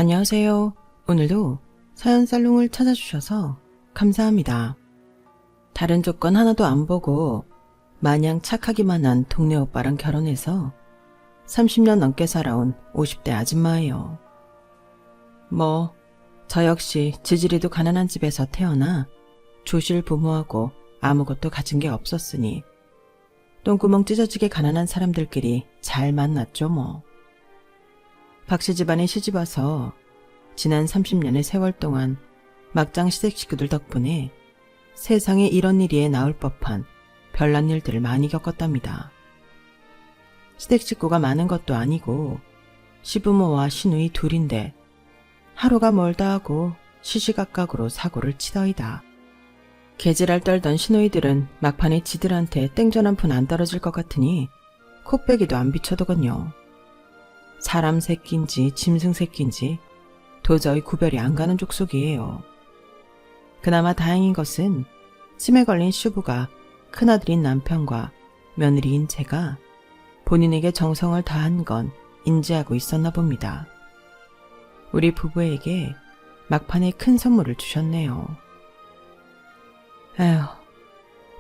안녕하세요. 오늘도 사연 살롱을 찾아주셔서 감사합니다. 다른 조건 하나도 안 보고 마냥 착하기만 한 동네 오빠랑 결혼해서 30년 넘게 살아온 50대 아줌마예요. 저 역시 지지리도 가난한 집에서 태어나 조실 부모하고 아무것도 가진 게 없었으니 똥구멍 찢어지게 가난한 사람들끼리 잘 만났죠 뭐. 박씨 집안에 시집와서 지난 30년의 세월 동안 막장 시댁 식구들 덕분에 세상에 이런 일이 나올 법한 별난 일들을 많이 겪었답니다. 시댁 식구가 많은 것도 아니고 시부모와 시누이 둘인데 하루가 멀다 하고 시시각각으로 사고를 치더이다. 개지랄 떨던 시누이들은 막판에 지들한테 땡전 한 푼 안 떨어질 것 같으니 코빼기도 안 비춰두건요. 사람 새끼인지 짐승 새끼인지 도저히 구별이 안 가는 족속이에요. 그나마 다행인 것은 치매 걸린 시부가 큰아들인 남편과 며느리인 제가 본인에게 정성을 다한 건 인지하고 있었나 봅니다. 우리 부부에게 막판에 큰 선물을 주셨네요. 아휴,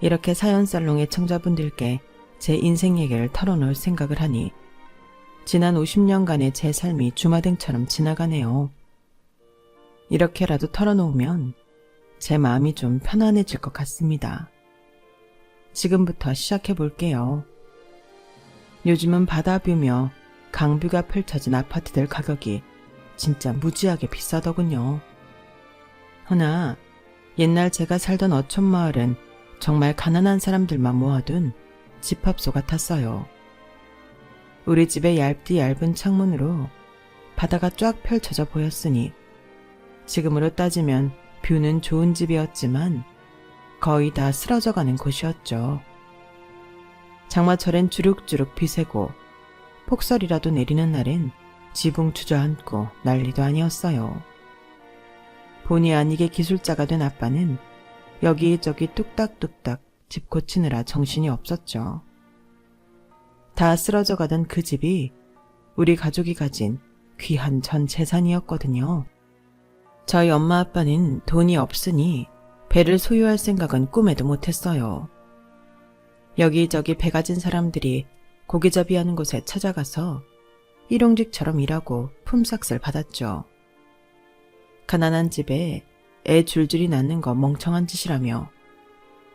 이렇게 사연살롱의 청자분들께 제 인생 얘기를 털어놓을 생각을 하니 지난 50년간의 제 삶이 주마등처럼 지나가네요. 이렇게라도 털어놓으면 제 마음이 좀 편안해질 것 같습니다. 지금부터 시작해 볼게요. 요즘은 바다뷰며 강뷰가 펼쳐진 아파트들 가격이 진짜 무지하게 비싸더군요. 허나 옛날 제가 살던 어촌마을은 정말 가난한 사람들만 모아둔 집합소 같았어요. 우리 집의 얇디 얇은 창문으로 바다가 쫙 펼쳐져 보였으니 지금으로 따지면 뷰는 좋은 집이었지만 거의 다 쓰러져가는 곳이었죠. 장마철엔 주룩주룩 비새고 폭설이라도 내리는 날엔 지붕 주저앉고 난리도 아니었어요. 본의 아니게 기술자가 된 아빠는 여기저기 뚝딱뚝딱 집 고치느라 정신이 없었죠. 다 쓰러져 가던 그 집이 우리 가족이 가진 귀한 전 재산이었거든요. 저희 엄마 아빠는 돈이 없으니 배를 소유할 생각은 꿈에도 못했어요. 여기저기 배 가진 사람들이 고기잡이하는 곳에 찾아가서 일용직처럼 일하고 품삯을 받았죠. 가난한 집에 애 줄줄이 낳는 거 멍청한 짓이라며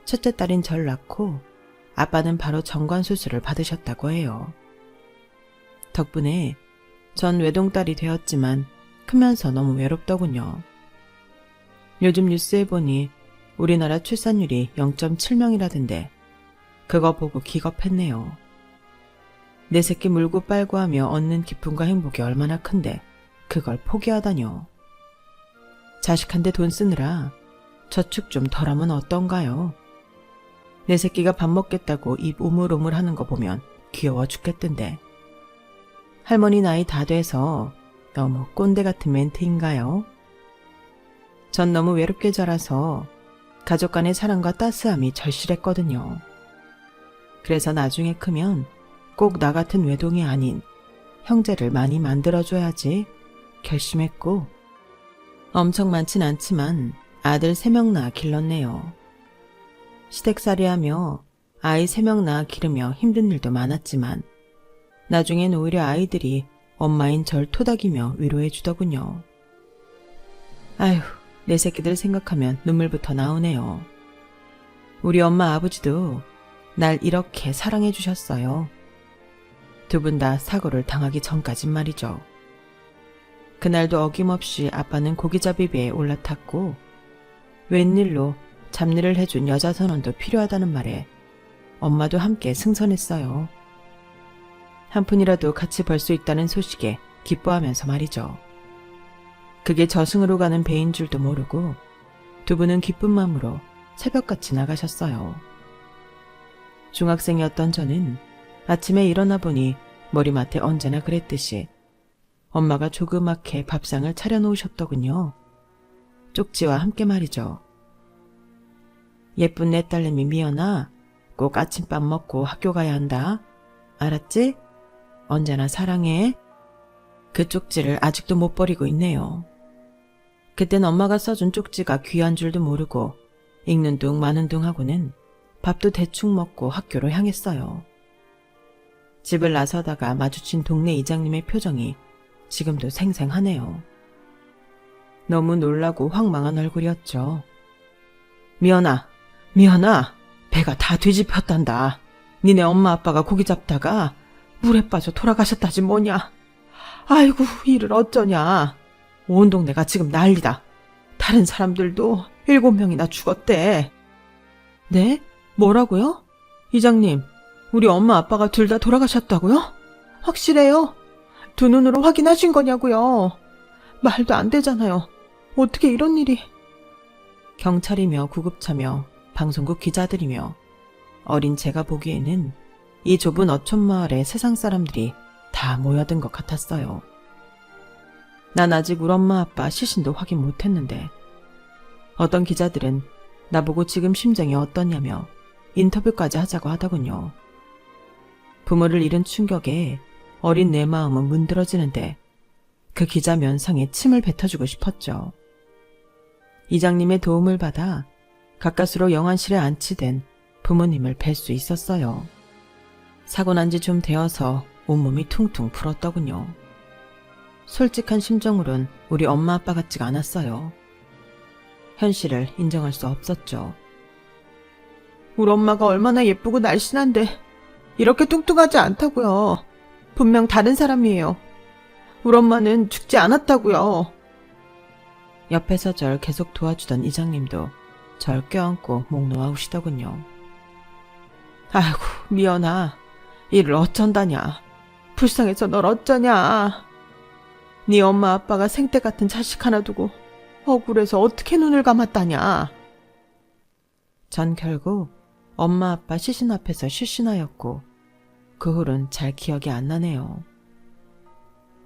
첫째 딸인 절 낳고 아빠는 바로 정관 수술을 받으셨다고 해요. 덕분에 전 외동딸이 되었지만 크면서 너무 외롭더군요. 요즘 뉴스에 보니 우리나라 출산율이 0.7명이라던데 그거 보고 기겁했네요. 내 새끼 물고 빨고 하며 얻는 기쁨과 행복이 얼마나 큰데 그걸 포기하다뇨. 자식한테 돈 쓰느라 저축 좀 덜하면 어떤가요? 내 새끼가 밥 먹겠다고 입 오물오물 하는 거 보면 귀여워 죽겠던데. 할머니 나이 다 돼서 너무 꼰대 같은 멘트인가요? 전 너무 외롭게 자라서 가족 간의 사랑과 따스함이 절실했거든요. 그래서 나중에 크면 꼭 나 같은 외동이 아닌 형제를 많이 만들어줘야지 결심했고 엄청 많진 않지만 아들 3명 낳아 길렀네요. 시댁살이하며 아이 3명 낳아 기르며 힘든 일도 많았지만 나중엔 오히려 아이들이 엄마인 절 토닥이며 위로해 주더군요. 아휴, 내 새끼들 생각하면 눈물부터 나오네요. 우리 엄마 아버지도 날 이렇게 사랑해 주셨어요. 두 분 다 사고를 당하기 전까진 말이죠. 그날도 어김없이 아빠는 고기잡이배에 올라탔고 웬일로 잡일을 해준 여자 선원도 필요하다는 말에 엄마도 함께 승선했어요. 한 푼이라도 같이 벌 수 있다는 소식에 기뻐하면서 말이죠. 그게 저승으로 가는 배인 줄도 모르고 두 분은 기쁜 마음으로 새벽같이 나가셨어요. 중학생이었던 저는 아침에 일어나 보니 머리맡에 언제나 그랬듯이 엄마가 조그맣게 밥상을 차려놓으셨더군요. 쪽지와 함께 말이죠. 예쁜 내 딸내미 미연아, 꼭 아침밥 먹고 학교 가야 한다. 알았지? 언제나 사랑해. 그 쪽지를 아직도 못 버리고 있네요. 그땐 엄마가 써준 쪽지가 귀한 줄도 모르고 읽는 둥 마는 둥 하고는 밥도 대충 먹고 학교로 향했어요. 집을 나서다가 마주친 동네 이장님의 표정이 지금도 생생하네요. 너무 놀라고 황망한 얼굴이었죠. 미연아, 배가 다 뒤집혔단다. 니네 엄마 아빠가 고기 잡다가 물에 빠져 돌아가셨다지 뭐냐. 아이고, 이를 어쩌냐. 온 동네가 지금 난리다. 다른 사람들도 7명이나 죽었대. 네? 뭐라고요? 이장님, 우리 엄마 아빠가 둘 다 돌아가셨다고요? 확실해요? 두 눈으로 확인하신 거냐고요? 말도 안 되잖아요. 어떻게 이런 일이. 경찰이며 구급차며 방송국 기자들이며 어린 제가 보기에는 이 좁은 어촌마을에 세상 사람들이 다 모여든 것 같았어요. 난 아직 우리 엄마 아빠 시신도 확인 못했는데 어떤 기자들은 나보고 지금 심정이 어떠냐며 인터뷰까지 하자고 하더군요. 부모를 잃은 충격에 어린 내 마음은 문드러지는데 그 기자 면상에 침을 뱉어주고 싶었죠. 이장님의 도움을 받아 가까스로 영안실에 안치된 부모님을 뵐 수 있었어요. 사고 난 지 좀 되어서 온몸이 퉁퉁 불었더군요. 솔직한 심정으론 우리 엄마 아빠 같지가 않았어요. 현실을 인정할 수 없었죠. 우리 엄마가 얼마나 예쁘고 날씬한데 이렇게 뚱뚱하지 않다고요. 분명 다른 사람이에요. 우리 엄마는 죽지 않았다고요. 옆에서 절 계속 도와주던 이장님도 절 껴안고 목 놓아 우시더군요. 아이고, 미연아, 이를 어쩐다냐. 불쌍해서 널 어쩌냐. 네 엄마 아빠가 생떼 같은 자식 하나 두고 억울해서 어떻게 눈을 감았다냐. 전 결국 엄마 아빠 시신 앞에서 실신하였고 그 후로는 잘 기억이 안 나네요.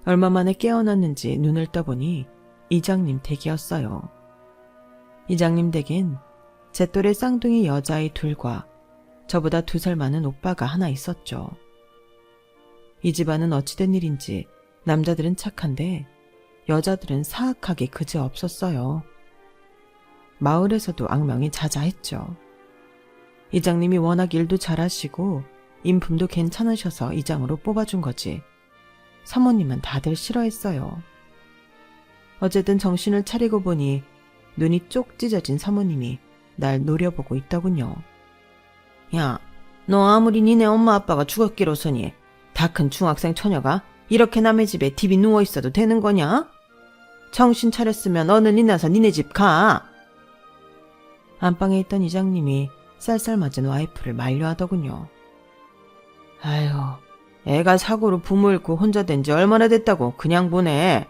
얼마 만에 깨어났는지 눈을 떠보니 이장님 댁이었어요. 이장님 댁엔 제 또래 쌍둥이 여자아이 둘과 저보다 2살 많은 오빠가 하나 있었죠. 이 집안은 어찌된 일인지 남자들은 착한데 여자들은 사악하게 그지없었어요. 마을에서도 악명이 자자했죠. 이장님이 워낙 일도 잘하시고 인품도 괜찮으셔서 이장으로 뽑아준 거지. 사모님은 다들 싫어했어요. 어쨌든 정신을 차리고 보니 눈이 쪽 찢어진 사모님이 날 노려보고 있더군요. 야, 너 아무리 니네 엄마 아빠가 죽었기로서니 다 큰 중학생 처녀가 이렇게 남의 집에 딥이 누워있어도 되는 거냐? 정신 차렸으면 얼른 일어나서 니네 집 가. 안방에 있던 이장님이 쌀쌀 맞은 와이프를 만류하더군요. 아유, 애가 사고로 부모 잃고 혼자 된 지 얼마나 됐다고 그냥 보내.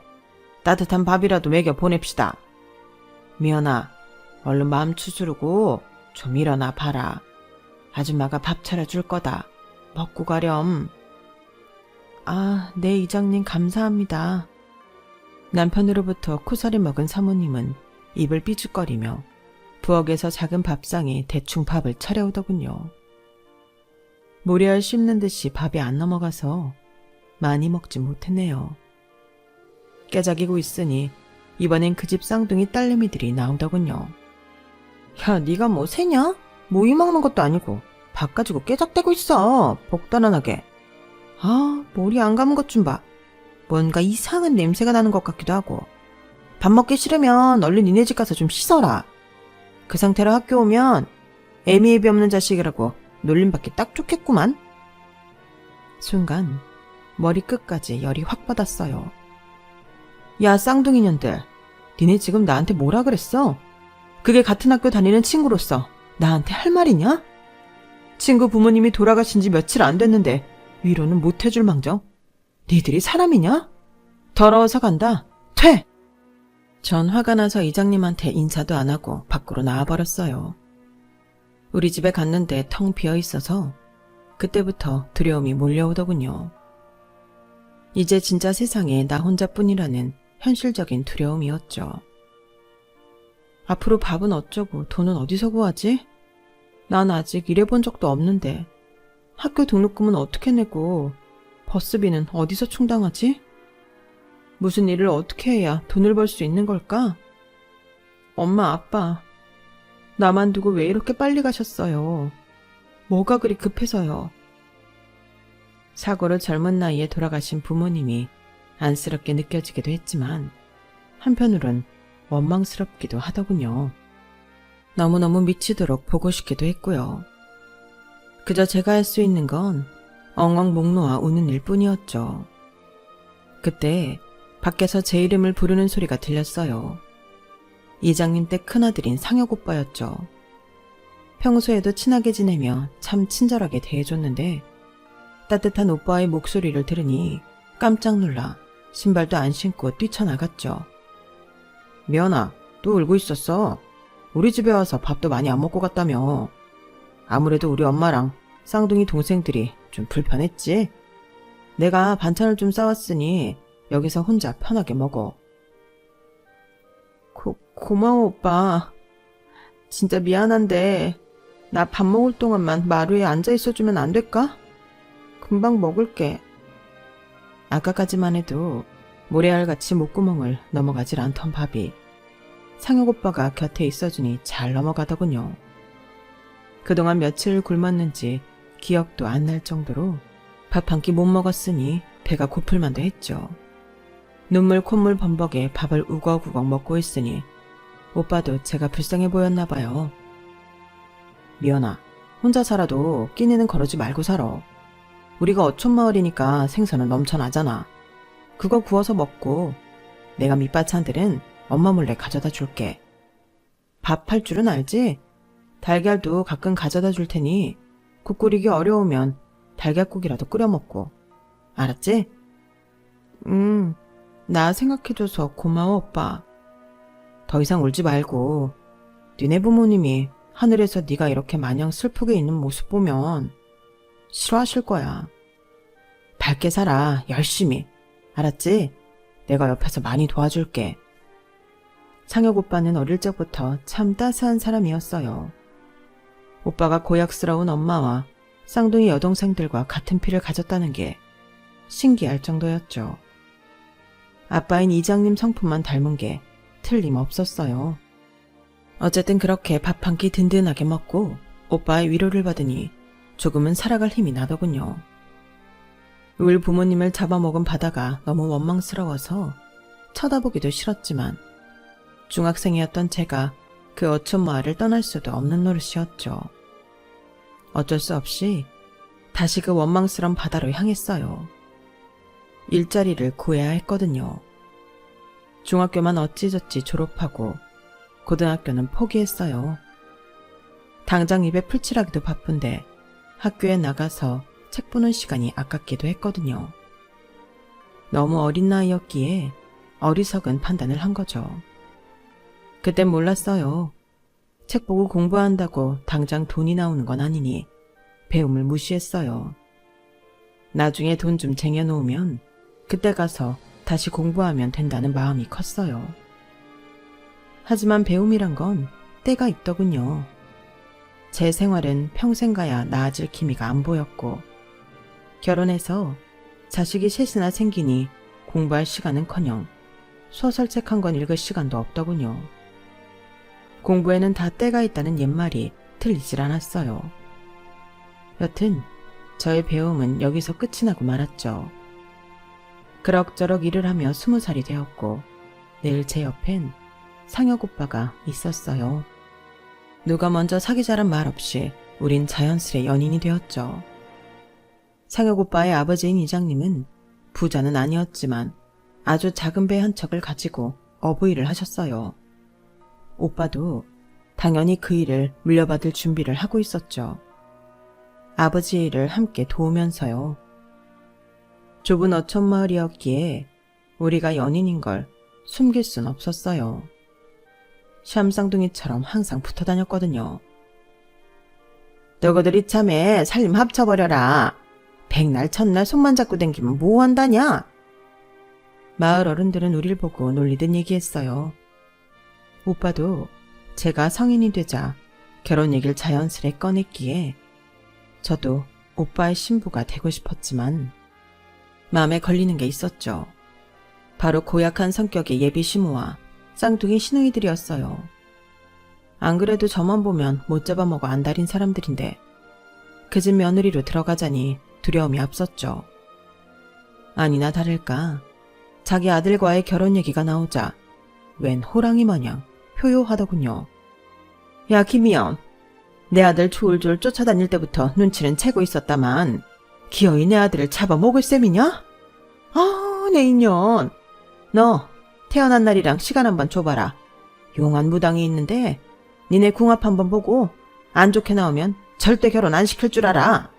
따뜻한 밥이라도 먹여 보냅시다. 미연아, 얼른 마음 추스르고 좀 일어나 봐라. 아줌마가 밥 차려줄 거다. 먹고 가렴. 아, 네 이장님 감사합니다. 남편으로부터 코살이 먹은 사모님은 입을 삐죽거리며 부엌에서 작은 밥상에 대충 밥을 차려오더군요. 모래알 씹는 듯이 밥이 안 넘어가서 많이 먹지 못했네요. 깨작이고 있으니 이번엔 그 집 쌍둥이 딸내미들이 나오더군요. 야, 네가 뭐 새냐? 모이 먹는 것도 아니고 밥 가지고 깨작대고 있어. 복단한하게. 아, 머리 안 감은 것 좀 봐. 뭔가 이상한 냄새가 나는 것 같기도 하고. 밥 먹기 싫으면 얼른 니네 집 가서 좀 씻어라. 그 상태로 학교 오면 애미애비 없는 자식이라고 놀림받기 딱 좋겠구만. 순간 머리끝까지 열이 확 받았어요. 야, 쌍둥이년들. 니네 지금 나한테 뭐라 그랬어? 그게 같은 학교 다니는 친구로서 나한테 할 말이냐? 친구 부모님이 돌아가신 지 며칠 안 됐는데 위로는 못 해줄 망정. 니들이 사람이냐? 더러워서 간다. 퇴! 전 화가 나서 이장님한테 인사도 안 하고 밖으로 나와버렸어요. 우리 집에 갔는데 텅 비어 있어서 그때부터 두려움이 몰려오더군요. 이제 진짜 세상에 나 혼자뿐이라는 현실적인 두려움이었죠. 앞으로 밥은 어쩌고 돈은 어디서 구하지? 난 아직 일해본 적도 없는데 학교 등록금은 어떻게 내고 버스비는 어디서 충당하지? 무슨 일을 어떻게 해야 돈을 벌 수 있는 걸까? 엄마, 아빠, 나만 두고 왜 이렇게 빨리 가셨어요? 뭐가 그리 급해서요? 사고로 젊은 나이에 돌아가신 부모님이 안쓰럽게 느껴지기도 했지만 한편으론 원망스럽기도 하더군요. 너무너무 미치도록 보고 싶기도 했고요. 그저 제가 할 수 있는 건 엉엉 목 놓아 우는 일뿐이었죠. 그때 밖에서 제 이름을 부르는 소리가 들렸어요. 이장님 댁 큰아들인 상혁 오빠였죠. 평소에도 친하게 지내며 참 친절하게 대해줬는데 따뜻한 오빠의 목소리를 들으니 깜짝 놀라 신발도 안 신고 뛰쳐나갔죠. 미연아, 또 울고 있었어. 우리 집에 와서 밥도 많이 안 먹고 갔다며. 아무래도 우리 엄마랑 쌍둥이 동생들이 좀 불편했지? 내가 반찬을 좀 싸왔으니 여기서 혼자 편하게 먹어. 고마워, 오빠. 진짜 미안한데 나 밥 먹을 동안만 마루에 앉아 있어주면 안 될까? 금방 먹을게. 아까까지만 해도 모래알같이 목구멍을 넘어가질 않던 밥이 상혁 오빠가 곁에 있어주니 잘 넘어가더군요. 그동안 며칠 굶었는지 기억도 안 날 정도로 밥 한 끼 못 먹었으니 배가 고플만도 했죠. 눈물 콧물 범벅에 밥을 우걱우걱 먹고 있으니 오빠도 제가 불쌍해 보였나 봐요. 미연아, 혼자 살아도 끼니는 거르지 말고 살아. 우리가 어촌마을이니까 생선은 넘쳐나잖아. 그거 구워서 먹고 내가 밑반찬들은 엄마 몰래 가져다 줄게. 밥 할 줄은 알지? 달걀도 가끔 가져다 줄 테니 국 끓이기 어려우면 달걀국이라도 끓여 먹고. 알았지? 나 생각해줘서 고마워, 오빠. 더 이상 울지 말고 니네 부모님이 하늘에서 네가 이렇게 마냥 슬프게 있는 모습 보면 싫어하실 거야. 밝게 살아, 열심히. 알았지? 내가 옆에서 많이 도와줄게. 상혁 오빠는 어릴 적부터 참 따스한 사람이었어요. 오빠가 고약스러운 엄마와 쌍둥이 여동생들과 같은 피를 가졌다는 게 신기할 정도였죠. 아빠인 이장님 성품만 닮은 게 틀림없었어요. 어쨌든 그렇게 밥 한 끼 든든하게 먹고 오빠의 위로를 받으니 조금은 살아갈 힘이 나더군요. 울 부모님을 잡아먹은 바다가 너무 원망스러워서 쳐다보기도 싫었지만 중학생이었던 제가 그 어촌마을을 떠날 수도 없는 노릇이었죠. 어쩔 수 없이 다시 그 원망스러운 바다로 향했어요. 일자리를 구해야 했거든요. 중학교만 어찌저찌 졸업하고 고등학교는 포기했어요. 당장 입에 풀칠하기도 바쁜데 학교에 나가서 책 보는 시간이 아깝기도 했거든요. 너무 어린 나이였기에 어리석은 판단을 한 거죠. 그땐 몰랐어요. 책 보고 공부한다고 당장 돈이 나오는 건 아니니 배움을 무시했어요. 나중에 돈 좀 쟁여놓으면 그때 가서 다시 공부하면 된다는 마음이 컸어요. 하지만 배움이란 건 때가 있더군요. 제 생활은 평생 가야 나아질 기미가 안 보였고 결혼해서 자식이 셋이나 생기니 공부할 시간은커녕 소설책 한 권 읽을 시간도 없더군요. 공부에는 다 때가 있다는 옛말이 틀리질 않았어요. 여튼 저의 배움은 여기서 끝이 나고 말았죠. 그럭저럭 일을 하며 20살이 되었고 늘 제 옆엔 상혁 오빠가 있었어요. 누가 먼저 사귀자란 말 없이 우린 자연스레 연인이 되었죠. 상혁 오빠의 아버지인 이장님은 부자는 아니었지만 아주 작은 배 한 척을 가지고 어부일을 하셨어요. 오빠도 당연히 그 일을 물려받을 준비를 하고 있었죠. 아버지의 일을 함께 도우면서요. 좁은 어촌마을이었기에 우리가 연인인 걸 숨길 순 없었어요. 샴쌍둥이처럼 항상 붙어 다녔거든요. 너희들이 참에 살림 합쳐버려라. 백날 첫날 손만 잡고 댕기면 뭐 한다냐? 마을 어른들은 우릴 보고 놀리듯 얘기했어요. 오빠도 제가 성인이 되자 결혼 얘기를 자연스레 꺼냈기에 저도 오빠의 신부가 되고 싶었지만 마음에 걸리는 게 있었죠. 바로 고약한 성격의 예비 시모와 쌍둥이 시누이들이었어요. 안 그래도 저만 보면 못 잡아먹어 안달인 사람들인데 그 집 며느리로 들어가자니 두려움이 앞섰죠. 아니나 다를까 자기 아들과의 결혼 얘기가 나오자 웬 호랑이 마냥 효요하더군요. 야 김희연, 내 아들 졸졸 쫓아다닐 때부터 눈치는 채고 있었다만 기어이 내 아들을 잡아먹을 셈이냐? 아, 내 인연. 너 태어난 날이랑 시간 한번 줘봐라. 용한 무당이 있는데 니네 궁합 한번 보고 안 좋게 나오면 절대 결혼 안 시킬 줄 알아.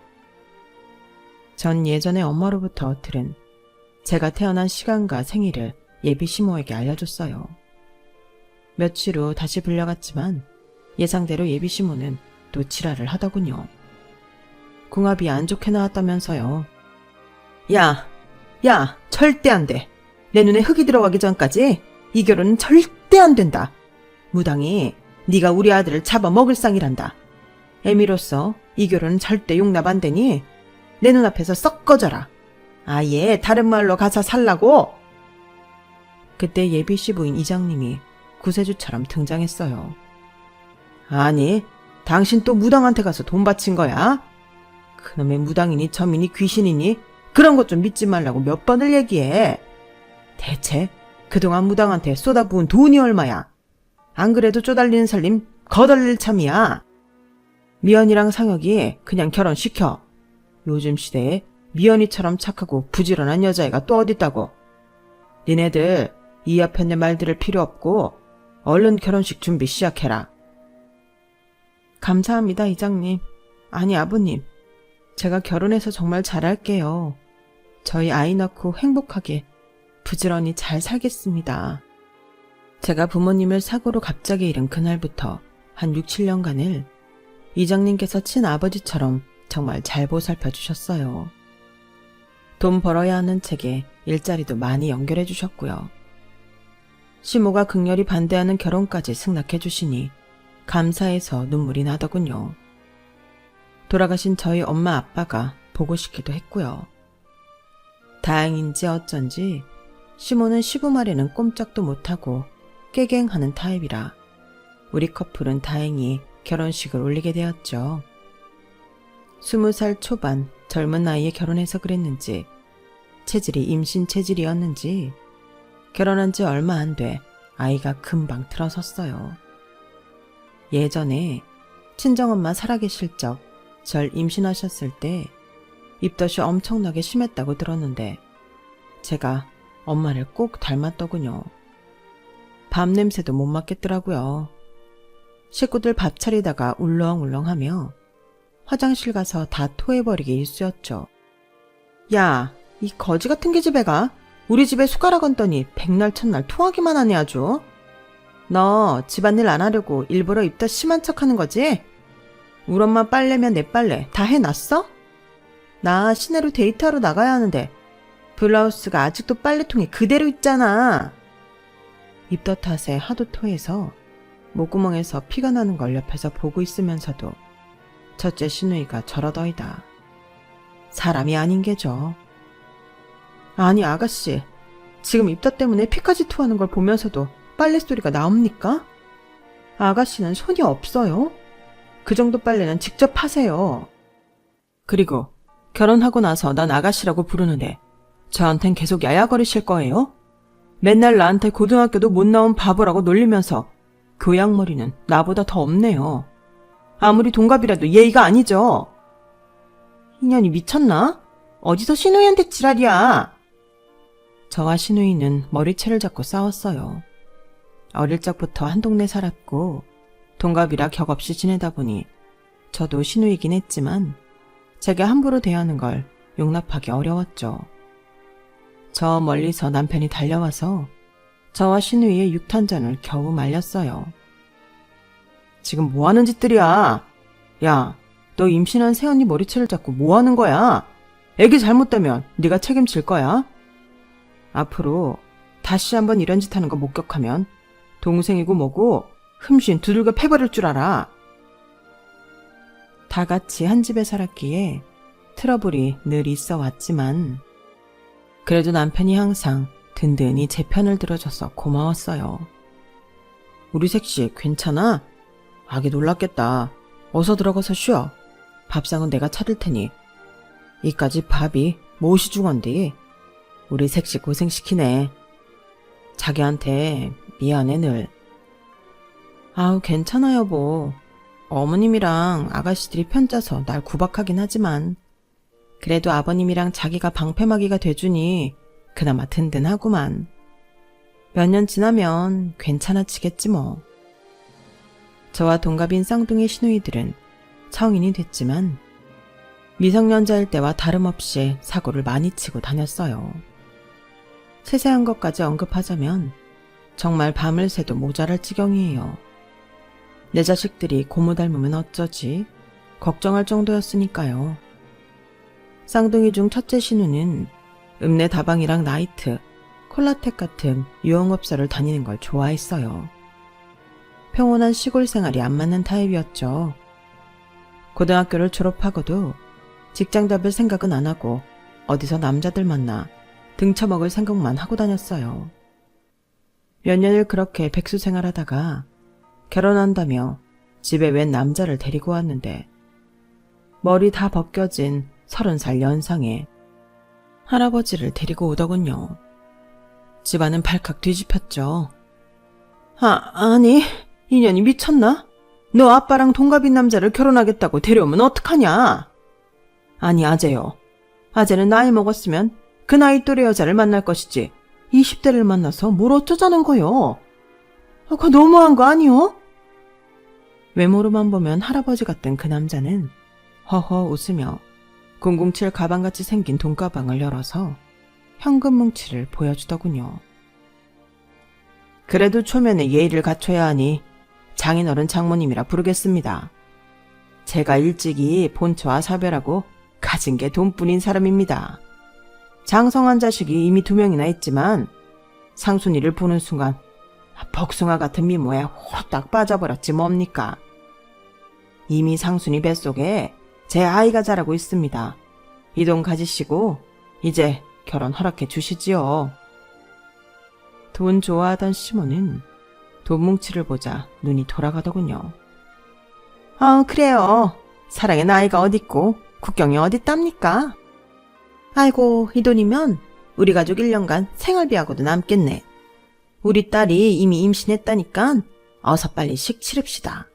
전 예전에 엄마로부터 들은 제가 태어난 시간과 생일을 예비 시모에게 알려줬어요. 며칠 후 다시 불려갔지만 예상대로 예비 시모는 또 지랄을 하더군요. 궁합이 안 좋게 나왔다면서요. 야, 절대 안 돼. 내 눈에 흙이 들어가기 전까지 이 결혼은 절대 안 된다. 무당이 네가 우리 아들을 잡아먹을 상이란다. 애미로서 이 결혼은 절대 용납 안 되니 내 눈앞에서 썩 꺼져라. 아예 다른 마을로 가서 살라고. 그때 예비 시부인 이장님이 구세주처럼 등장했어요. 아니, 당신 또 무당한테 가서 돈 바친 거야? 그놈의 무당이니 점이니 귀신이니 그런 것 좀 믿지 말라고 몇 번을 얘기해. 대체 그동안 무당한테 쏟아부은 돈이 얼마야? 안 그래도 쪼달리는 살림 거덜릴 참이야. 미연이랑 상혁이 그냥 결혼시켜. 요즘 시대에 미연이처럼 착하고 부지런한 여자애가 또 어딨다고. 니네들 이 앞에 내 말 들을 필요 없고 얼른 결혼식 준비 시작해라. 감사합니다, 이장님. 아니, 아버님. 제가 결혼해서 정말 잘할게요. 저희 아이 낳고 행복하게 부지런히 잘 살겠습니다. 제가 부모님을 사고로 갑자기 잃은 그날부터 한 6, 7년간을 이장님께서 친아버지처럼 정말 잘 보살펴 주셨어요. 돈 벌어야 하는 책에 일자리도 많이 연결해 주셨고요. 시모가 극렬히 반대하는 결혼까지 승낙해 주시니 감사해서 눈물이 나더군요. 돌아가신 저희 엄마 아빠가 보고 싶기도 했고요. 다행인지 어쩐지 시모는 시부말에는 꼼짝도 못하고 깨갱하는 타입이라 우리 커플은 다행히 결혼식을 올리게 되었죠. 20살 초반 젊은 나이에 결혼해서 그랬는지 체질이 임신 체질이었는지 결혼한 지 얼마 안 돼 아이가 금방 들어섰어요. 예전에 친정엄마 살아계실 적 절 임신하셨을 때 입덧이 엄청나게 심했다고 들었는데 제가 엄마를 꼭 닮았더군요. 밤 냄새도 못 맡겠더라고요. 식구들 밥 차리다가 울렁울렁하며 화장실 가서 다 토해버리기 일쑤였죠. 야, 이 거지 같은 계집애가 우리 집에 숟가락 얹더니 백날 첫날 토하기만 하네 아주. 너 집안일 안 하려고 일부러 입덧 심한 척하는 거지? 우리 엄마 빨래면 내 빨래 다 해놨어? 나 시내로 데이트하러 나가야 하는데 블라우스가 아직도 빨래통에 그대로 있잖아. 입덧 탓에 하도 토해서 목구멍에서 피가 나는 걸 옆에서 보고 있으면서도 첫째 시누이가 저러더이다. 사람이 아닌 게죠. 아니 아가씨, 지금 입덧 때문에 피까지 토하는 걸 보면서도 빨래 소리가 나옵니까? 아가씨는 손이 없어요? 그 정도 빨래는 직접 하세요. 그리고 결혼하고 나서 난 아가씨라고 부르는데 저한텐 계속 야야거리실 거예요? 맨날 나한테 고등학교도 못 나온 바보라고 놀리면서 교양머리는 나보다 더 없네요. 아무리 동갑이라도 예의가 아니죠. 인연이 미쳤나? 어디서 시누이한테 지랄이야. 저와 시누이는 머리채를 잡고 싸웠어요. 어릴 적부터 한 동네 살았고 동갑이라 격없이 지내다 보니 저도 시누이긴 했지만 제가 함부로 대하는 걸 용납하기 어려웠죠. 저 멀리서 남편이 달려와서 저와 시누이의 육탄전을 겨우 말렸어요. 지금 뭐하는 짓들이야? 야, 너 임신한 새언니 머리채를 잡고 뭐하는 거야? 애기 잘못되면 네가 책임질 거야. 앞으로 다시 한번 이런 짓 하는 거 목격하면 동생이고 뭐고 흠신 두들겨 패버릴 줄 알아. 다 같이 한 집에 살았기에 트러블이 늘 있어 왔지만 그래도 남편이 항상 든든히 제 편을 들어줘서 고마웠어요. 우리 색시 괜찮아? 아기 놀랐겠다. 어서 들어가서 쉬어. 밥상은 내가 차릴 테니. 이까지 밥이 무엇이 중헌디? 우리 색시 고생시키네. 자기한테 미안해 늘. 아우 괜찮아 여보. 어머님이랑 아가씨들이 편짜서 날 구박하긴 하지만 그래도 아버님이랑 자기가 방패막이가 돼주니 그나마 든든하구만. 몇 년 지나면 괜찮아지겠지 뭐. 저와 동갑인 쌍둥이 시누이들은 성인이 됐지만 미성년자일 때와 다름없이 사고를 많이 치고 다녔어요. 세세한 것까지 언급하자면 정말 밤을 새도 모자랄 지경이에요. 내 자식들이 고모 닮으면 어쩌지 걱정할 정도였으니까요. 쌍둥이 중 첫째 신우는 읍내 다방이랑 나이트, 콜라텍 같은 유흥업소를 다니는 걸 좋아했어요. 평온한 시골 생활이 안 맞는 타입이었죠. 고등학교를 졸업하고도 직장 잡을 생각은 안 하고 어디서 남자들 만나 등쳐먹을 생각만 하고 다녔어요. 몇 년을 그렇게 백수 생활하다가 결혼한다며 집에 웬 남자를 데리고 왔는데 머리 다 벗겨진 30살 연상의 할아버지를 데리고 오더군요. 집안은 발칵 뒤집혔죠. 아니 인연이 미쳤나? 너 아빠랑 동갑인 남자를 결혼하겠다고 데려오면 어떡하냐? 아니 아재요. 아재는 나이 먹었으면 그 나이 또래 여자를 만날 것이지 20대를 만나서 뭘 어쩌자는 거요? 그거 너무한 거 아니요? 외모로만 보면 할아버지 같던 그 남자는 허허 웃으며 007 가방같이 생긴 돈가방을 열어서 현금 뭉치를 보여주더군요. 그래도 초면에 예의를 갖춰야 하니 장인어른 장모님이라 부르겠습니다. 제가 일찍이 본처와 사별하고 가진 게 돈뿐인 사람입니다. 장성한 자식이 이미 2명이나 있지만 상순이를 보는 순간 복숭아 같은 미모에 홀딱 빠져버렸지 뭡니까. 이미 상순이 뱃속에 제 아이가 자라고 있습니다. 이 돈 가지시고 이제 결혼 허락해 주시지요. 돈 좋아하던 시모는 돈 뭉치를 보자 눈이 돌아가더군요. 그래요. 사랑의 나이가 어딨고 국경이 어딨답니까? 아이고 이 돈이면 우리 가족 1년간 생활비하고도 남겠네. 우리 딸이 이미 임신했다니까 어서 빨리 식 치릅시다.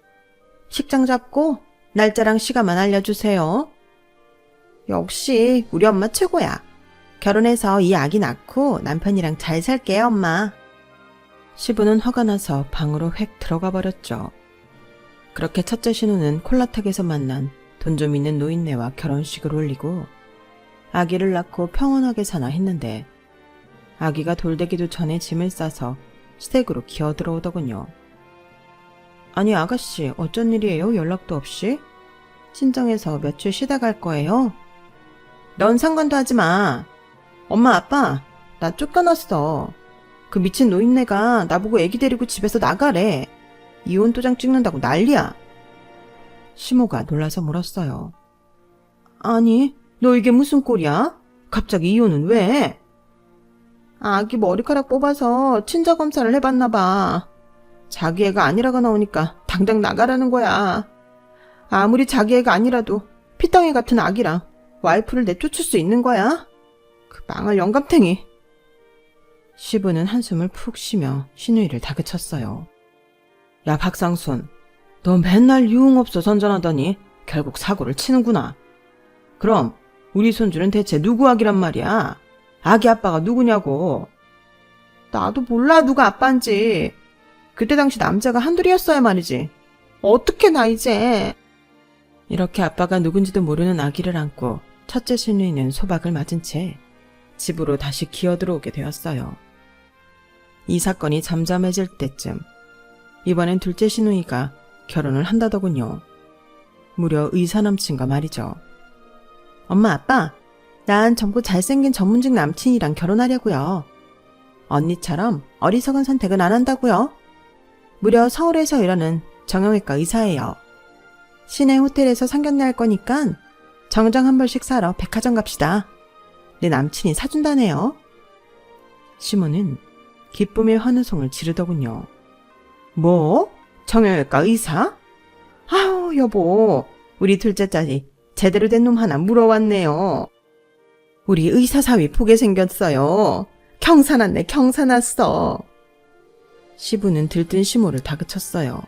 식장 잡고 날짜랑 시간만 알려주세요. 역시 우리 엄마 최고야. 결혼해서 이 아기 낳고 남편이랑 잘 살게요 엄마. 시부는 화가 나서 방으로 획 들어가 버렸죠. 그렇게 첫째 신우는 콜라텍에서 만난 돈 좀 있는 노인네와 결혼식을 올리고 아기를 낳고 평온하게 사나 했는데 아기가 돌되기도 전에 짐을 싸서 시댁으로 기어 들어오더군요. 아니 아가씨 어쩐 일이에요? 연락도 없이? 친정에서 며칠 쉬다 갈 거예요? 넌 상관도 하지 마. 엄마 아빠 나 쫓겨났어. 그 미친 노인네가 나보고 애기 데리고 집에서 나가래. 이혼 도장 찍는다고 난리야. 시모가 놀라서 물었어요. 아니 너 이게 무슨 꼴이야? 갑자기 이혼은 왜? 아기 머리카락 뽑아서 친자검사를 해봤나 봐. 자기 애가 아니라고 나오니까 당장 나가라는 거야. 아무리 자기 애가 아니라도 피덩이 같은 아기랑 와이프를 내쫓을 수 있는 거야? 그 망할 영감탱이. 시부는 한숨을 푹 쉬며 시누이를 다그쳤어요. 야 박상순, 너 맨날 유흥업소 선전하더니 결국 사고를 치는구나. 그럼 우리 손주는 대체 누구 아기란 말이야? 아기 아빠가 누구냐고. 나도 몰라 누가 아빠인지. 그때 당시 남자가 한둘이었어야 말이지. 어떻게 나 이제. 이렇게 아빠가 누군지도 모르는 아기를 안고 첫째 시누이는 소박을 맞은 채 집으로 다시 기어들어오게 되었어요. 이 사건이 잠잠해질 때쯤 이번엔 둘째 시누이가 결혼을 한다더군요. 무려 의사 남친과 말이죠. 엄마 아빠, 난 젊고 잘생긴 전문직 남친이랑 결혼하려고요. 언니처럼 어리석은 선택은 안 한다고요. 무려 서울에서 일하는 정형외과 의사예요. 시내 호텔에서 상견례 할 거니까 정장 한 벌씩 사러 백화점 갑시다. 내 남친이 사준다네요. 시모는 기쁨의 환호성을 지르더군요. 뭐? 정형외과 의사? 아우 여보, 우리 둘째 딸이 제대로 된 놈 하나 물어왔네요. 우리 의사 사위 보게 생겼어요. 경사났네 경사났어. 시부는 들뜬 시모를 다그쳤어요.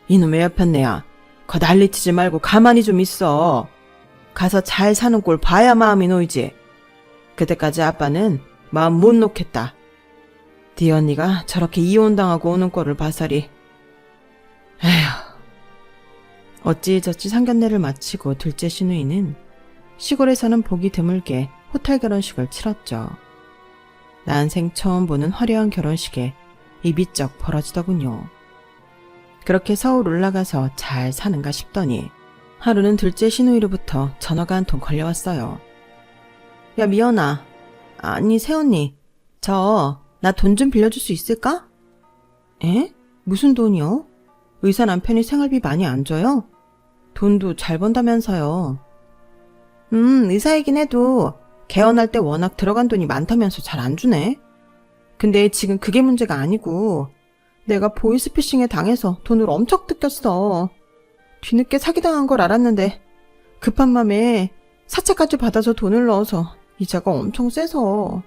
이놈의 여편네야, 거 난리치지 말고 가만히 좀 있어. 가서 잘 사는 꼴 봐야 마음이 놓이지. 그때까지 아빠는 마음 못 놓겠다. 네 언니가 저렇게 이혼당하고 오는 꼴을 봐서리. 에휴. 어찌저찌 상견례를 마치고 둘째 시누이는 시골에서는 보기 드물게 호텔 결혼식을 치렀죠. 난생 처음 보는 화려한 결혼식에 입이 쩍 벌어지더군요. 그렇게 서울 올라가서 잘 사는가 싶더니 하루는 둘째 시누이로부터 전화가 한 통 걸려왔어요. 야 미연아, 아니 새언니, 나 돈 좀 빌려줄 수 있을까? 에? 무슨 돈이요? 의사 남편이 생활비 많이 안 줘요? 돈도 잘 번다면서요. 의사이긴 해도 개원할 때 워낙 들어간 돈이 많다면서 잘 안 주네. 근데 지금 그게 문제가 아니고 내가 보이스피싱에 당해서 돈을 엄청 뜯겼어. 뒤늦게 사기당한 걸 알았는데 급한 맘에 사채까지 받아서 돈을 넣어서 이자가 엄청 세서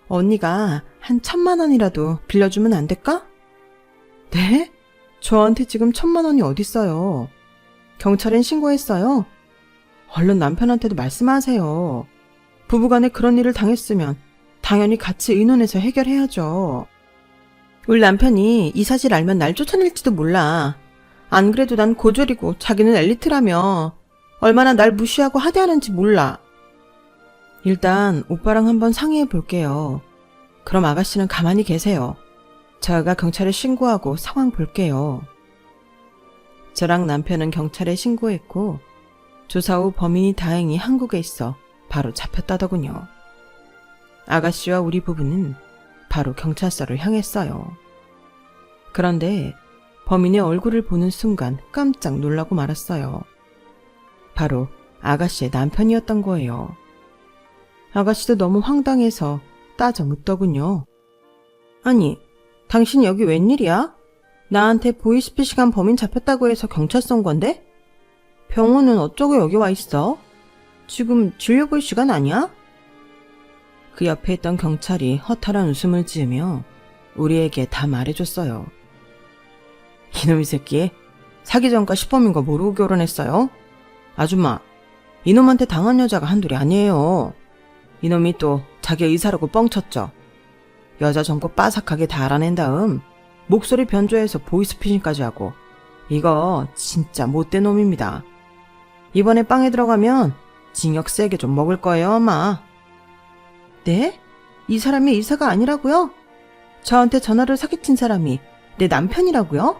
언니가 한 1,000만 원이라도 빌려주면 안 될까? 네? 저한테 지금 1,000만 원이 어딨어요. 경찰엔 신고했어요. 얼른 남편한테도 말씀하세요. 부부간에 그런 일을 당했으면 당연히 같이 의논해서 해결해야죠. 우리 남편이 이 사실 알면 날 쫓아낼지도 몰라. 안 그래도 난 고졸이고 자기는 엘리트라며 얼마나 날 무시하고 하대하는지 몰라. 일단 오빠랑 한번 상의해 볼게요. 그럼 아가씨는 가만히 계세요. 제가 경찰에 신고하고 상황 볼게요. 저랑 남편은 경찰에 신고했고 조사 후 범인이 다행히 한국에 있어 바로 잡혔다더군요. 아가씨와 우리 부부는 바로 경찰서를 향했어요. 그런데 범인의 얼굴을 보는 순간 깜짝 놀라고 말았어요. 바로 아가씨의 남편이었던 거예요. 아가씨도 너무 황당해서 따져 묻더군요. 아니, 당신 여기 웬일이야? 나한테 보이스피싱한 범인 잡혔다고 해서 경찰서 온 건데? 병원은 어쩌고 여기 와 있어? 지금 진료 볼 시간 아니야? 그 옆에 있던 경찰이 허탈한 웃음을 지으며 우리에게 다 말해줬어요. 이놈의 새끼, 사기 전과 시범인 거 모르고 결혼했어요? 아줌마, 이놈한테 당한 여자가 한둘이 아니에요. 이놈이 또 자기 의사라고 뻥쳤죠. 여자 전과 빠삭하게 다 알아낸 다음 목소리 변조해서 보이스피싱까지 하고 이거 진짜 못된 놈입니다. 이번에 빵에 들어가면 징역 세게 좀 먹을 거예요 아마. 네? 이 사람이 의사가 아니라고요? 저한테 전화를 사기친 사람이 내 남편이라고요?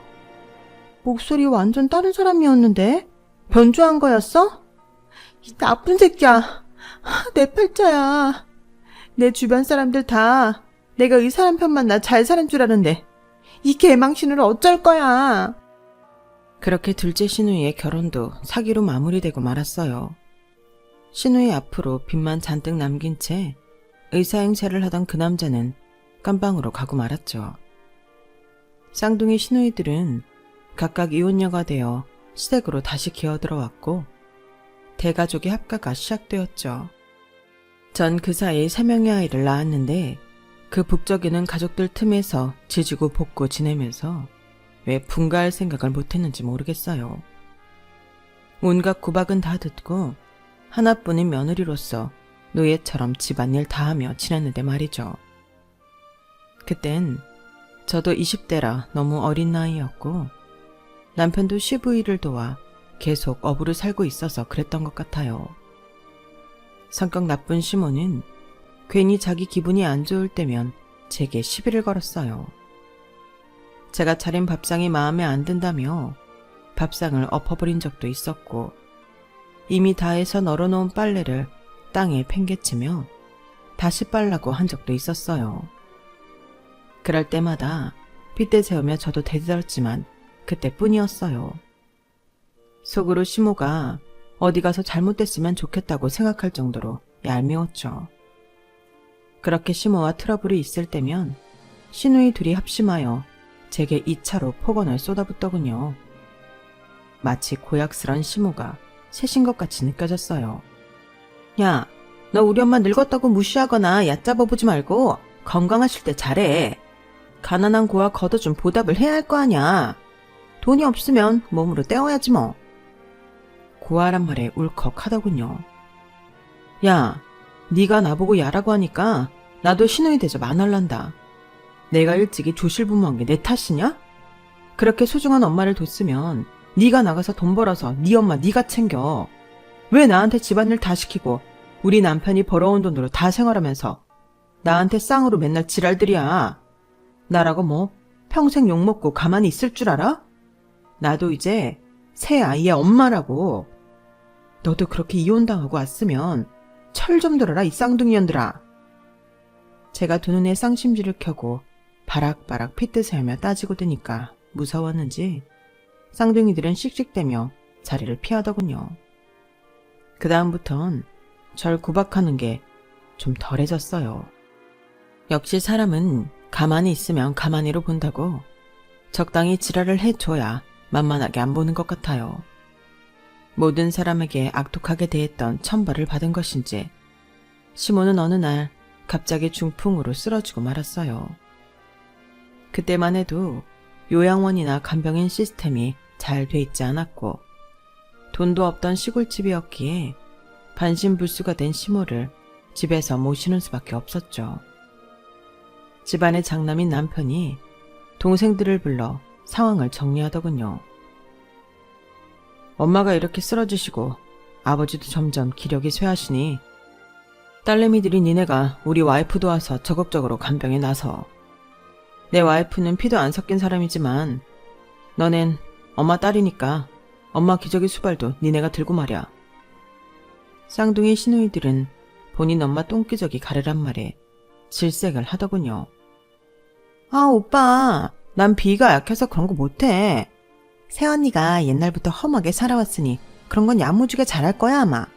목소리 완전 다른 사람이었는데 변조한 거였어? 이 나쁜 새끼야. 내 팔자야. 내 주변 사람들 다 내가 의사 남편만 나 잘 사는 줄 아는데 이 개망신을 어쩔 거야. 그렇게 둘째 시누이의 결혼도 사기로 마무리되고 말았어요. 시누이 앞으로 빚만 잔뜩 남긴 채 의사 행세를 하던 그 남자는 깜방으로 가고 말았죠. 쌍둥이 시누이들은 각각 이혼녀가 되어 시댁으로 다시 기어들어왔고 대가족의 합가가 시작되었죠. 전 그 사이 3명의 아이를 낳았는데 그 북적이는 가족들 틈에서 지지고 볶고 지내면서 왜 분가할 생각을 못했는지 모르겠어요. 온갖 구박은 다 듣고 하나뿐인 며느리로서 노예처럼 집안일 다 하며 지냈는데 말이죠. 그땐 저도 20대라 너무 어린 나이였고 남편도 시부일을 도와 계속 어부를 살고 있어서 그랬던 것 같아요. 성격 나쁜 시모는 괜히 자기 기분이 안 좋을 때면 제게 시비를 걸었어요. 제가 차린 밥상이 마음에 안 든다며 밥상을 엎어버린 적도 있었고 이미 다해서 널어놓은 빨래를 땅에 팽개치며 다시 빨라고 한 적도 있었어요. 그럴 때마다 핏대 세우며 저도 대들었지만 그때뿐이었어요. 속으로 시모가 어디 가서 잘못됐으면 좋겠다고 생각할 정도로 얄미웠죠. 그렇게 시모와 트러블이 있을 때면 시누이 둘이 합심하여 제게 2차로 폭언을 쏟아붓더군요. 마치 고약스런 시모가 셋인 것 같이 느껴졌어요. 야, 너 우리 엄마 늙었다고 무시하거나 얕잡아보지 말고 건강하실 때 잘해. 가난한 고아 걷어 좀 보답을 해야 할 거 아냐. 돈이 없으면 몸으로 때워야지 뭐. 고아란 말에 울컥하더군요. 야, 네가 나보고 야라고 하니까 나도 시누이 대접 안 할란다. 내가 일찍이 조실부모한 게 내 탓이냐? 그렇게 소중한 엄마를 뒀으면 네가 나가서 돈 벌어서 네 엄마 네가 챙겨. 왜 나한테 집안일 다 시키고 우리 남편이 벌어온 돈으로 다 생활하면서 나한테 쌍으로 맨날 지랄들이야. 나라고 뭐 평생 욕먹고 가만히 있을 줄 알아? 나도 이제 새 아이의 엄마라고. 너도 그렇게 이혼당하고 왔으면 철 좀 들어라 이 쌍둥이년들아. 제가 두 눈에 쌍심지를 켜고 바락바락 핏듯하며 따지고 드니까 무서웠는지 쌍둥이들은 씩씩대며 자리를 피하더군요. 그 다음부턴 절 구박하는 게 좀 덜해졌어요. 역시 사람은 가만히 있으면 가만히로 본다고 적당히 지랄을 해줘야 만만하게 안 보는 것 같아요. 모든 사람에게 악독하게 대했던 천벌을 받은 것인지 시모는 어느 날 갑자기 중풍으로 쓰러지고 말았어요. 그때만 해도 요양원이나 간병인 시스템이 잘 돼 있지 않았고 돈도 없던 시골집이었기에 반신불수가 된 시모를 집에서 모시는 수밖에 없었죠. 집안의 장남인 남편이 동생들을 불러 상황을 정리하더군요. 엄마가 이렇게 쓰러지시고 아버지도 점점 기력이 쇠하시니 딸내미들이 니네가 우리 와이프 도와서 적극적으로 간병에 나서. 내 와이프는 피도 안 섞인 사람이지만 너넨 엄마 딸이니까 엄마 기저귀 수발도 니네가 들고 말이야. 쌍둥이 시누이들은 본인 엄마 똥기저귀 가르란 말에 질색을 하더군요. 아, 오빠, 난 비위가 약해서 그런 거 못해. 새언니가 옛날부터 험하게 살아왔으니 그런 건 야무지게 잘할 거야 아마.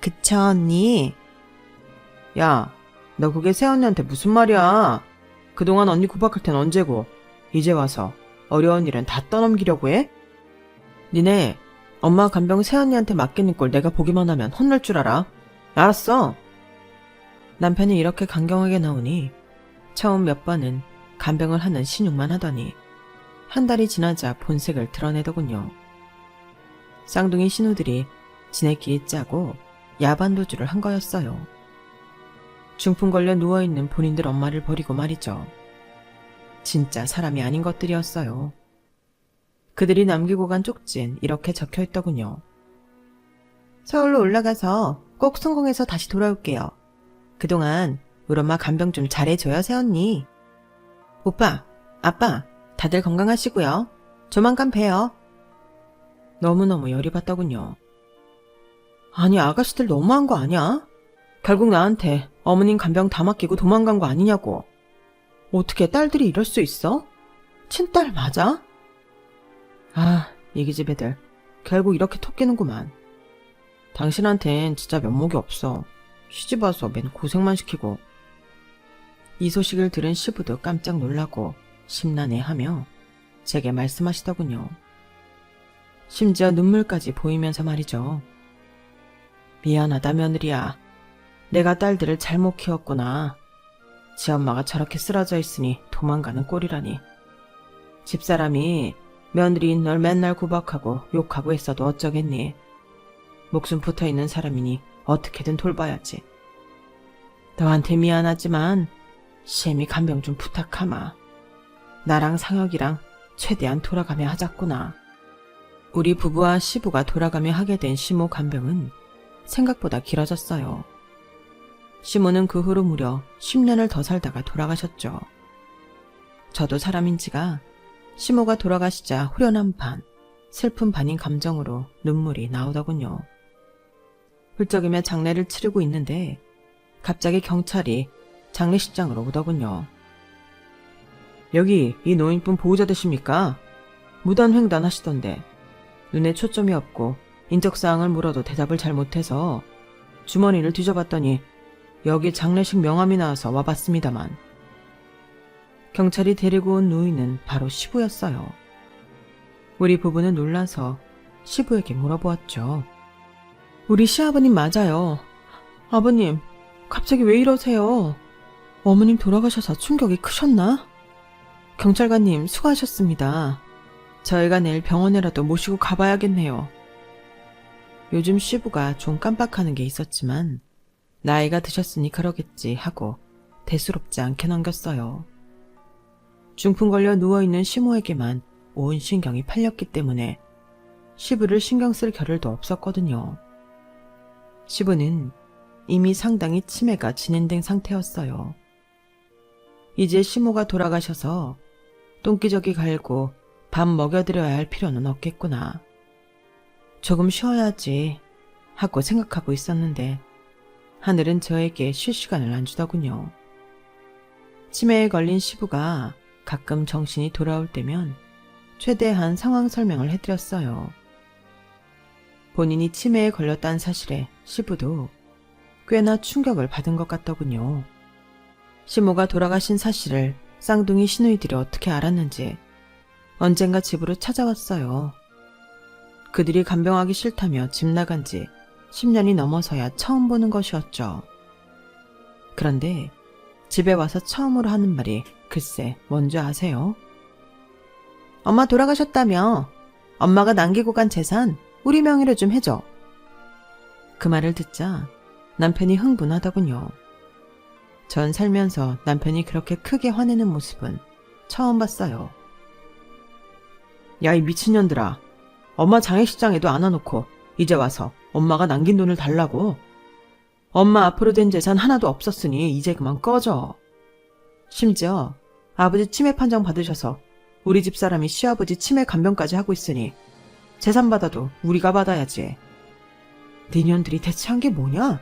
그쵸 언니? 야, 너 그게 새언니한테 무슨 말이야. 그동안 언니 구박할 땐 언제고 이제 와서 어려운 일은 다 떠넘기려고 해? 니네 엄마 간병 새언니한테 맡기는 꼴 내가 보기만 하면 혼날 줄 알아? 알았어. 남편이 이렇게 강경하게 나오니 처음 몇 번은 간병을 하는 신용만 하더니 한 달이 지나자 본색을 드러내더군요. 쌍둥이 신우들이 지네끼리 짜고 야반도주를 한 거였어요. 중풍 걸려 누워있는 본인들 엄마를 버리고 말이죠. 진짜 사람이 아닌 것들이었어요. 그들이 남기고 간 쪽지엔 이렇게 적혀있더군요. 서울로 올라가서 꼭 성공해서 다시 돌아올게요. 그동안 우리 엄마 간병 좀 잘해줘요 새언니. 오빠, 아빠 다들 건강하시고요. 조만간 봬요. 너무너무 열이 받더군요. 아니 아가씨들 너무한 거 아니야? 결국 나한테 어머님 간병 다 맡기고 도망간 거 아니냐고. 어떻게 딸들이 이럴 수 있어? 친딸 맞아? 아, 이기집 애들 결국 이렇게 톡끼는구만. 당신한텐 진짜 면목이 없어. 시집와서 맨 고생만 시키고. 이 소식을 들은 시부도 깜짝 놀라고 심란해하며 제게 말씀하시더군요. 심지어 눈물까지 보이면서 말이죠. 미안하다 며느리야. 내가 딸들을 잘못 키웠구나. 지 엄마가 저렇게 쓰러져 있으니 도망가는 꼴이라니. 집사람이 며느리인 널 맨날 구박하고 욕하고 했어도 어쩌겠니. 목숨 붙어있는 사람이니 어떻게든 돌봐야지. 너한테 미안하지만 시엠이 간병 좀 부탁하마. 나랑 상혁이랑 최대한 돌아가며 하자꾸나. 우리 부부와 시부가 돌아가며 하게 된 시모 간병은 생각보다 길어졌어요. 시모는 그 후로 무려 10년을 더 살다가 돌아가셨죠. 저도 사람인지가 시모가 돌아가시자 후련한 반, 슬픈 반인 감정으로 눈물이 나오더군요. 훌쩍이며 장례를 치르고 있는데 갑자기 경찰이 장례식장으로 오더군요. 여기 이 노인분 보호자 되십니까? 무단횡단 하시던데 눈에 초점이 없고 인적사항을 물어도 대답을 잘 못해서 주머니를 뒤져봤더니 여기 장례식 명함이 나와서 와봤습니다만. 경찰이 데리고 온 노인은 바로 시부였어요. 우리 부부는 놀라서 시부에게 물어보았죠. 우리 시아버님 맞아요. 아버님, 갑자기 왜 이러세요? 어머님 돌아가셔서 충격이 크셨나? 경찰관님 수고하셨습니다. 저희가 내일 병원에라도 모시고 가봐야겠네요. 요즘 시부가 좀 깜빡하는 게 있었지만 나이가 드셨으니 그러겠지 하고 대수롭지 않게 넘겼어요. 중풍 걸려 누워있는 시모에게만 온 신경이 팔렸기 때문에 시부를 신경 쓸 겨를도 없었거든요. 시부는 이미 상당히 치매가 진행된 상태였어요. 이제 시모가 돌아가셔서 똥기저귀 갈고 밥 먹여드려야 할 필요는 없겠구나. 조금 쉬어야지 하고 생각하고 있었는데 하늘은 저에게 쉴 시간을 안 주더군요. 치매에 걸린 시부가 가끔 정신이 돌아올 때면 최대한 상황 설명을 해드렸어요. 본인이 치매에 걸렸다는 사실에 시부도 꽤나 충격을 받은 것 같더군요. 시모가 돌아가신 사실을 쌍둥이 시누이들이 어떻게 알았는지 언젠가 집으로 찾아왔어요. 그들이 간병하기 싫다며 집 나간 지 10년이 넘어서야 처음 보는 것이었죠. 그런데 집에 와서 처음으로 하는 말이 글쎄 뭔지 아세요? 엄마 돌아가셨다며. 엄마가 남기고 간 재산 우리 명의로 좀 해줘. 그 말을 듣자 남편이 흥분하더군요. 전 살면서 남편이 그렇게 크게 화내는 모습은 처음 봤어요. 야, 이 미친년들아. 엄마 장례식장에도 안 와놓고 이제 와서 엄마가 남긴 돈을 달라고? 엄마 앞으로 된 재산 하나도 없었으니 이제 그만 꺼져. 심지어 아버지 치매 판정 받으셔서 우리 집사람이 시아버지 치매 간병까지 하고 있으니 재산 받아도 우리가 받아야지. 니년들이 대체 한 게 뭐냐?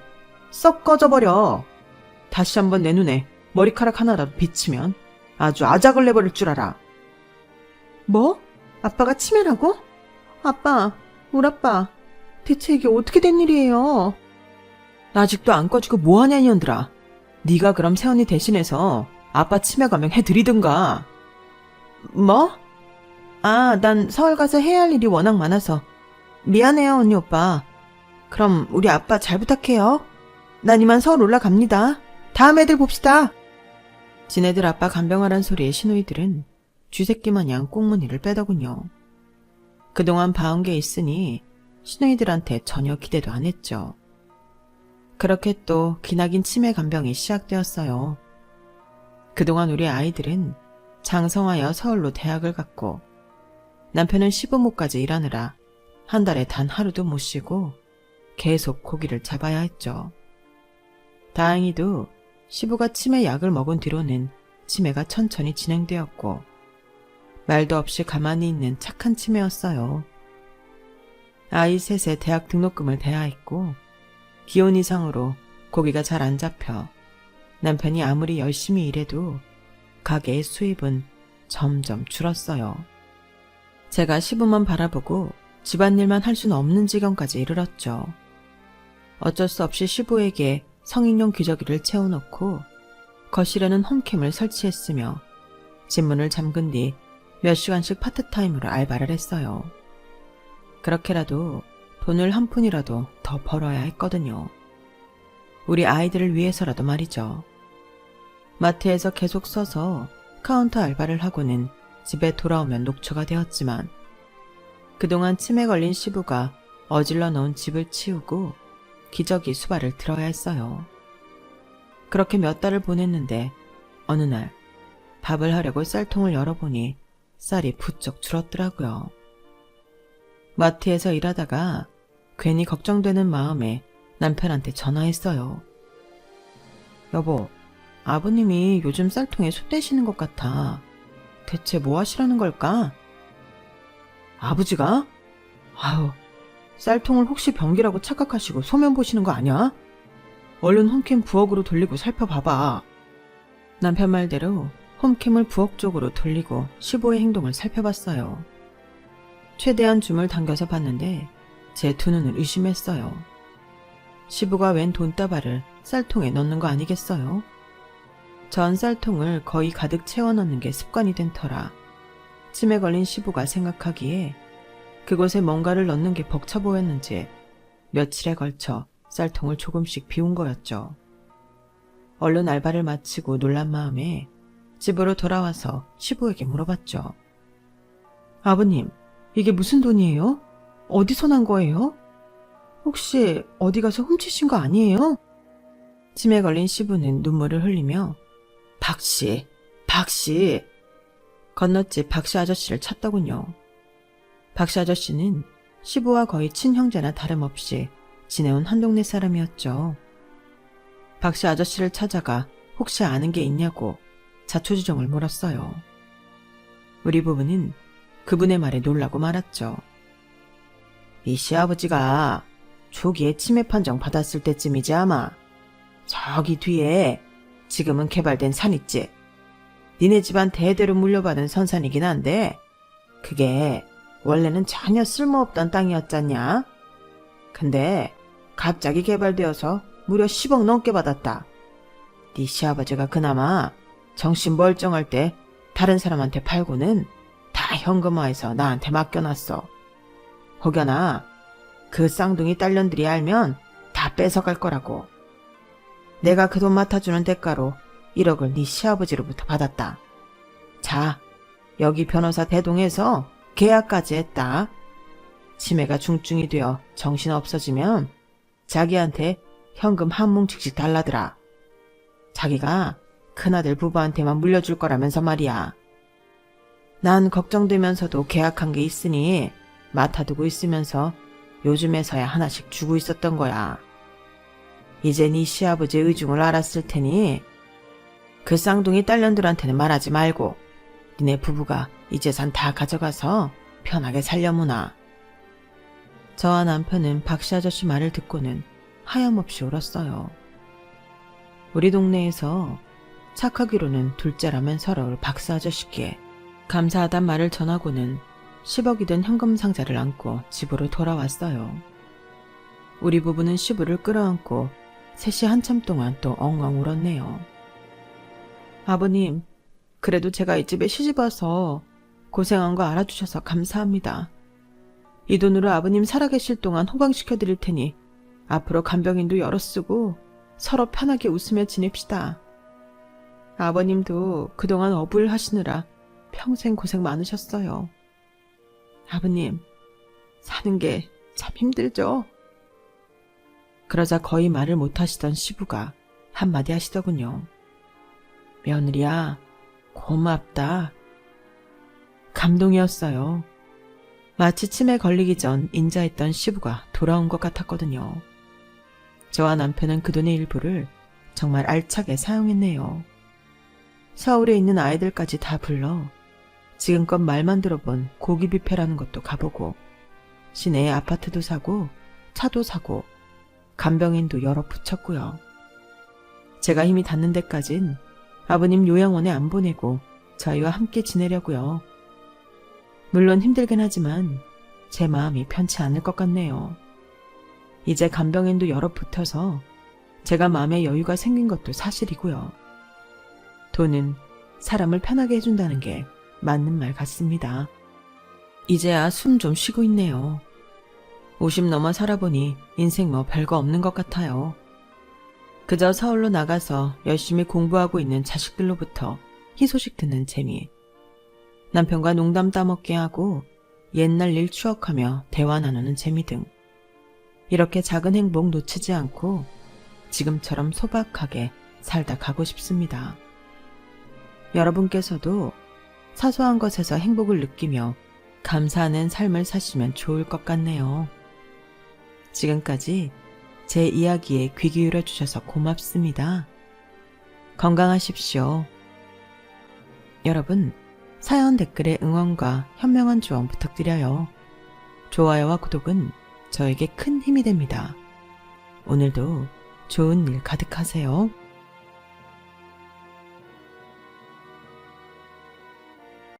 썩 꺼져버려. 다시 한번 내 눈에 머리카락 하나라도 비치면 아주 아작을 내버릴 줄 알아. 뭐? 아빠가 치매라고? 아빠, 우리 아빠, 대체 이게 어떻게 된 일이에요? 아직도 안 꺼지고 뭐하냐 이년들아. 네가 그럼 새언니 대신해서 아빠 치매 감명 해드리든가. 뭐? 아, 난 서울 가서 해야 할 일이 워낙 많아서 미안해요 언니 오빠. 그럼 우리 아빠 잘 부탁해요. 난 이만 서울 올라갑니다. 다음 애들 봅시다. 지네들 아빠 간병하란 소리에 시누이들은 쥐새끼 마냥 꽁무니를 빼더군요. 그동안 봐온 게 있으니 시누이들한테 전혀 기대도 안 했죠. 그렇게 또 기나긴 치매 간병이 시작되었어요. 그동안 우리 아이들은 장성하여 서울로 대학을 갔고 남편은 시부모까지 일하느라 한 달에 단 하루도 못 쉬고 계속 고기를 잡아야 했죠. 다행히도 시부가 치매 약을 먹은 뒤로는 치매가 천천히 진행되었고 말도 없이 가만히 있는 착한 치매였어요. 아이 셋에 대학 등록금을 대야 했고 기혼 이상으로 고기가 잘 안 잡혀 남편이 아무리 열심히 일해도 가게의 수입은 점점 줄었어요. 제가 시부만 바라보고 집안일만 할 수는 없는 지경까지 이르렀죠. 어쩔 수 없이 시부에게 성인용 기저귀를 채워놓고 거실에는 홈캠을 설치했으며 집문을 잠근 뒤 몇 시간씩 파트타임으로 알바를 했어요. 그렇게라도 돈을 한 푼이라도 더 벌어야 했거든요. 우리 아이들을 위해서라도 말이죠. 마트에서 계속 서서 카운터 알바를 하고는 집에 돌아오면 녹초가 되었지만 그동안 치매 걸린 시부가 어질러 놓은 집을 치우고 기저귀 수발을 들어야 했어요. 그렇게 몇 달을 보냈는데 어느 날 밥을 하려고 쌀통을 열어보니 쌀이 부쩍 줄었더라고요. 마트에서 일하다가 괜히 걱정되는 마음에 남편한테 전화했어요. 여보, 아버님이 요즘 쌀통에 소 떼시는 것 같아. 대체 뭐 하시라는 걸까? 아버지가? 아유, 쌀통을 혹시 변기라고 착각하시고 소면 보시는 거 아니야? 얼른 홈캠 부엌으로 돌리고 살펴봐봐. 남편 말대로 홈캠을 부엌 쪽으로 돌리고 시부의 행동을 살펴봤어요. 최대한 줌을 당겨서 봤는데 제 두 눈을 의심했어요. 시부가 웬 돈다발을 쌀통에 넣는 거 아니겠어요? 전 쌀통을 거의 가득 채워 넣는 게 습관이 된 터라 침에 걸린 시부가 생각하기에 그곳에 뭔가를 넣는 게 벅차 보였는지 며칠에 걸쳐 쌀통을 조금씩 비운 거였죠. 얼른 알바를 마치고 놀란 마음에 집으로 돌아와서 시부에게 물어봤죠. 아버님, 이게 무슨 돈이에요? 어디서 난 거예요? 혹시 어디 가서 훔치신 거 아니에요? 침에 걸린 시부는 눈물을 흘리며 박씨 건너집 박씨 아저씨를 찾더군요. 박씨 아저씨는 시부와 거의 친형제나 다름없이 지내온 한 동네 사람이었죠. 박씨 아저씨를 찾아가 혹시 아는 게 있냐고 자초지종을 물었어요. 우리 부부는 그분의 말에 놀라고 말았죠. 이 시아버지가 초기에 치매 판정 받았을 때쯤이지 아마. 저기 뒤에 지금은 개발된 산 있지. 니네 집안 대대로 물려받은 선산이긴 한데 그게 원래는 전혀 쓸모없던 땅이었잖냐. 근데 갑자기 개발되어서 무려 10억 넘게 받았다. 네 시아버지가 그나마 정신 멀쩡할 때 다른 사람한테 팔고는 다 현금화해서 나한테 맡겨놨어. 혹여나 그 쌍둥이 딸년들이 알면 다 뺏어갈 거라고. 내가 그 돈 맡아주는 대가로 1억을 네 시아버지로부터 받았다. 자, 여기 변호사 대동해서 계약까지 했다. 치매가 중증이 되어 정신 없어지면 자기한테 현금 한 뭉치씩 달라더라. 자기가 큰아들 부부한테만 물려줄 거라면서 말이야. 난 걱정되면서도 계약한 게 있으니 맡아두고 있으면서 요즘에서야 하나씩 주고 있었던 거야. 이제 네 시아버지의 의중을 알았을 테니 그 쌍둥이 딸년들한테는 말하지 말고 니네 부부가 이 재산 다 가져가서 편하게 살려무나. 저와 남편은 박씨 아저씨 말을 듣고는 하염없이 울었어요. 우리 동네에서 착하기로는 둘째라면 서러울 박씨 아저씨께 감사하단 말을 전하고는 10억이 든 현금 상자를 안고 집으로 돌아왔어요. 우리 부부는 시부를 끌어안고 셋이 한참 동안 또 엉엉 울었네요. 아버님, 그래도 제가 이 집에 시집와서 고생한 거 알아주셔서 감사합니다. 이 돈으로 아버님 살아계실 동안 호강시켜드릴 테니 앞으로 간병인도 여러 쓰고 서로 편하게 웃으며 지냅시다. 아버님도 그동안 어부일 하시느라 평생 고생 많으셨어요. 아버님, 사는 게 참 힘들죠? 그러자 거의 말을 못하시던 시부가 한마디 하시더군요. 며느리야, 고맙다. 감동이었어요. 마치 치매 걸리기 전 인자했던 시부가 돌아온 것 같았거든요. 저와 남편은 그 돈의 일부를 정말 알차게 사용했네요. 서울에 있는 아이들까지 다 불러 지금껏 말만 들어본 고기 뷔페라는 것도 가보고 시내에 아파트도 사고 차도 사고 간병인도 여러 붙였고요. 제가 힘이 닿는 데까진 아버님 요양원에 안 보내고 저희와 함께 지내려고요. 물론 힘들긴 하지만 제 마음이 편치 않을 것 같네요. 이제 간병인도 여러 붙어서 제가 마음에 여유가 생긴 것도 사실이고요. 돈은 사람을 편하게 해준다는 게 맞는 말 같습니다. 이제야 숨 좀 쉬고 있네요. 50 넘어 살아보니 인생 뭐 별거 없는 것 같아요. 그저 서울로 나가서 열심히 공부하고 있는 자식들로부터 희소식 듣는 재미, 남편과 농담 따먹게 하고 옛날 일 추억하며 대화 나누는 재미 등 이렇게 작은 행복 놓치지 않고 지금처럼 소박하게 살다 가고 싶습니다. 여러분께서도 사소한 것에서 행복을 느끼며 감사하는 삶을 사시면 좋을 것 같네요. 지금까지 제 이야기에 귀 기울여 주셔서 고맙습니다. 건강하십시오. 여러분, 사연 댓글에 응원과 현명한 조언 부탁드려요. 좋아요와 구독은 저에게 큰 힘이 됩니다. 오늘도 좋은 일 가득하세요.